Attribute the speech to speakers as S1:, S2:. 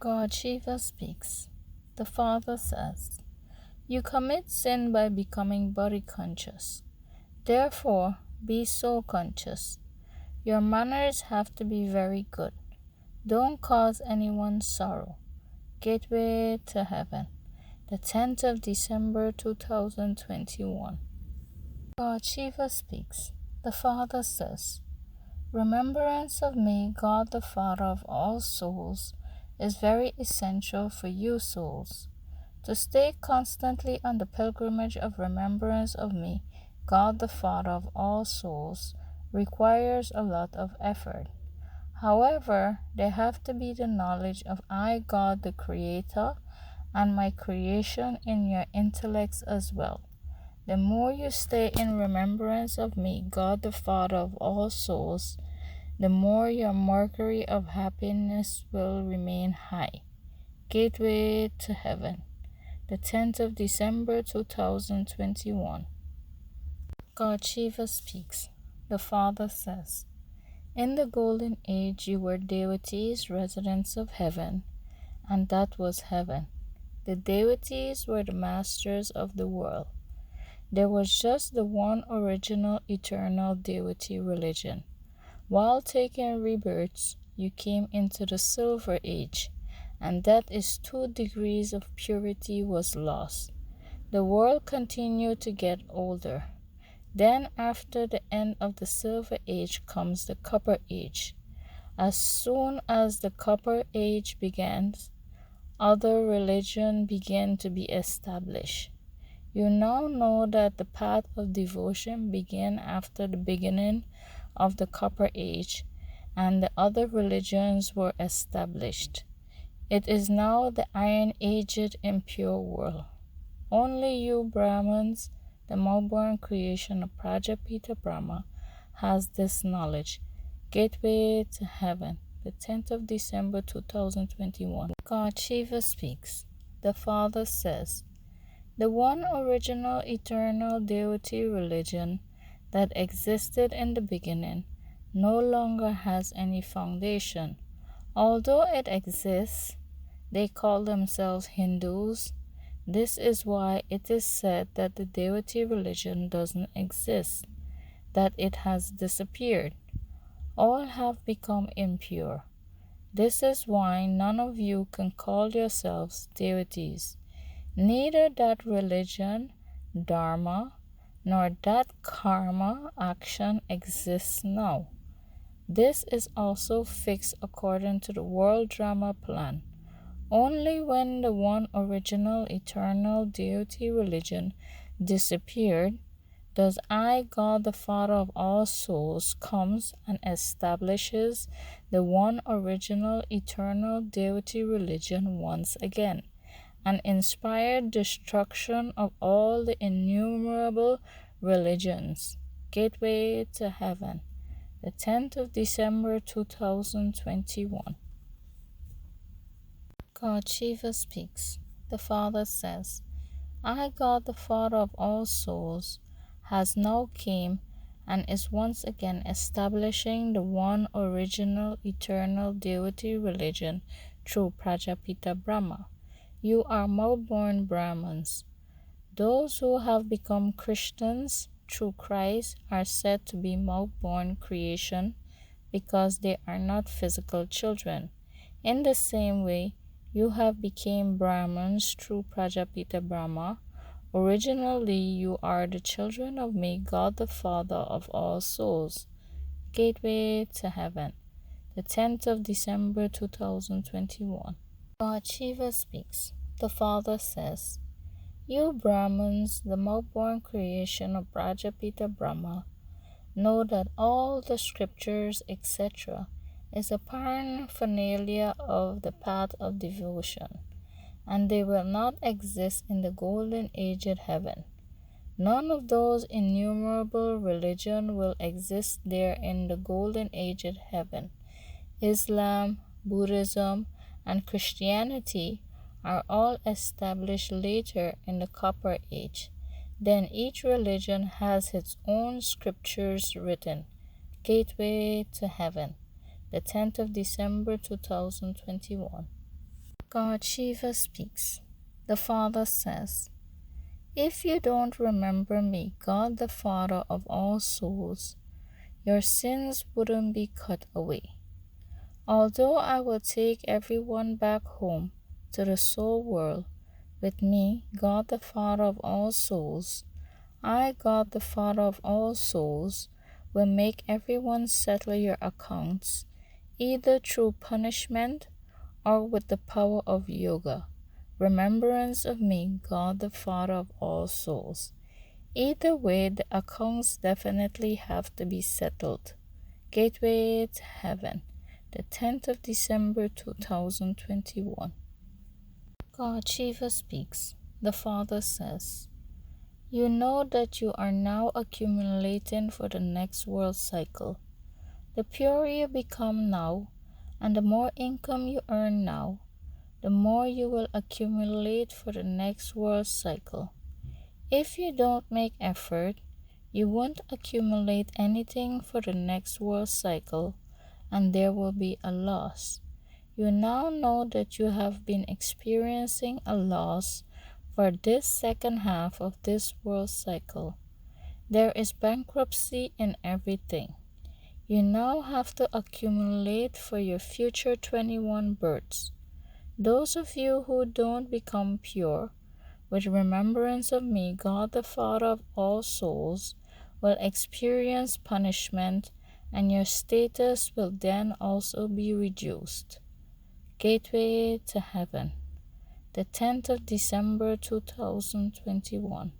S1: God Shiva speaks. The Father says, "You commit sin by becoming body conscious. Therefore, be soul conscious. Your manners have to be very good. Don't cause anyone sorrow." Gateway to Heaven, the 10th of December 2021. God Shiva speaks. The Father says, "Remembrance of me, God the Father of all souls, is very essential for you souls. To stay constantly on the pilgrimage of remembrance of me, God the Father of all souls, requires a lot of effort. However, there have to be the knowledge of I, God the Creator, and my creation in your intellects as well. The more you stay in remembrance of me, God the Father of all souls, the more your mercury of happiness will remain high." Gateway to Heaven, the 10th of December 2021. God Shiva speaks. The Father says, "In the Golden Age you were deities, residents of heaven, and that was heaven. The deities were the masters of the world. There was just the one original eternal deity religion. While taking rebirths, you came into the Silver Age, and that is 2 degrees of purity was lost. The world continued to get older. Then after the end of the Silver Age comes the Copper Age. As soon as the Copper Age begins, other religions began to be established. You now know that the path of devotion began after the beginning of the Copper Age, and the other religions were established. It is now the Iron-Aged impure world. Only you Brahmins, the Melbourne creation of Prajapita Brahma, has this knowledge." Gateway to Heaven, the 10th of December 2021. God Shiva speaks. The Father says, "The one original eternal deity religion that existed in the beginning no longer has any foundation. Although it exists, they call themselves Hindus. This is why it is said that the deity religion doesn't exist, that it has disappeared. All have become impure. This is why none of you can call yourselves deities. Neither that religion, dharma, nor that karma action exists now. This is also fixed according to the world drama plan. Only when the one original eternal deity religion disappeared does I, God the Father of all souls, comes and establishes the one original eternal deity religion once again, and inspired destruction of all the innumerable religions." Gateway to Heaven, the 10th of December 2021. God Shiva speaks. The Father says, "I, God the Father of all souls, has now came and is once again establishing the one original eternal deity religion through Prajapita Brahma. You are Melbourne Brahmins. Those who have become Christians through Christ are said to be Melbourne creation because they are not physical children. In the same way, you have become Brahmins through Prajapita Brahma. Originally, you are the children of me, God the Father of all souls." Gateway to Heaven, the 10th of December 2021. God Shiva speaks. The Father says, "You Brahmins, the Melbourne creation of Prajapita Brahma, know that all the scriptures, etc., is a paraphernalia of the path of devotion, and they will not exist in the Golden Aged Heaven. None of those innumerable religions will exist there in the Golden Aged Heaven. Islam, Buddhism, and Christianity are all established later in the Copper Age. Then each religion has its own scriptures written." Gateway to Heaven, the 10th of December 2021. God Shiva speaks. The Father says, if you don't remember me, God the Father of all souls, your sins wouldn't be cut away. Although I will take everyone back home to the soul world with me, God the Father of all souls, I, God the Father of all souls, will make everyone settle your accounts, either through punishment or with the power of yoga, remembrance of me, God the Father of all souls. Either way, the accounts definitely have to be settled. Gateway to Heaven, the 10th of December 2021. God Shiva speaks. The Father says, you know that you are now accumulating for the next world cycle. The purer you become now, and the more income you earn now, the more you will accumulate for the next world cycle. If you don't make effort, you won't accumulate anything for the next world cycle, and there will be a loss. You now know that you have been experiencing a loss for this second half of this world cycle. There is bankruptcy in everything. You now have to accumulate for your future 21 births. Those of you who don't become pure, with remembrance of me, God the Father of all souls, will experience punishment, and your status will then also be reduced. Gateway to Heaven, the 10th of December 2021.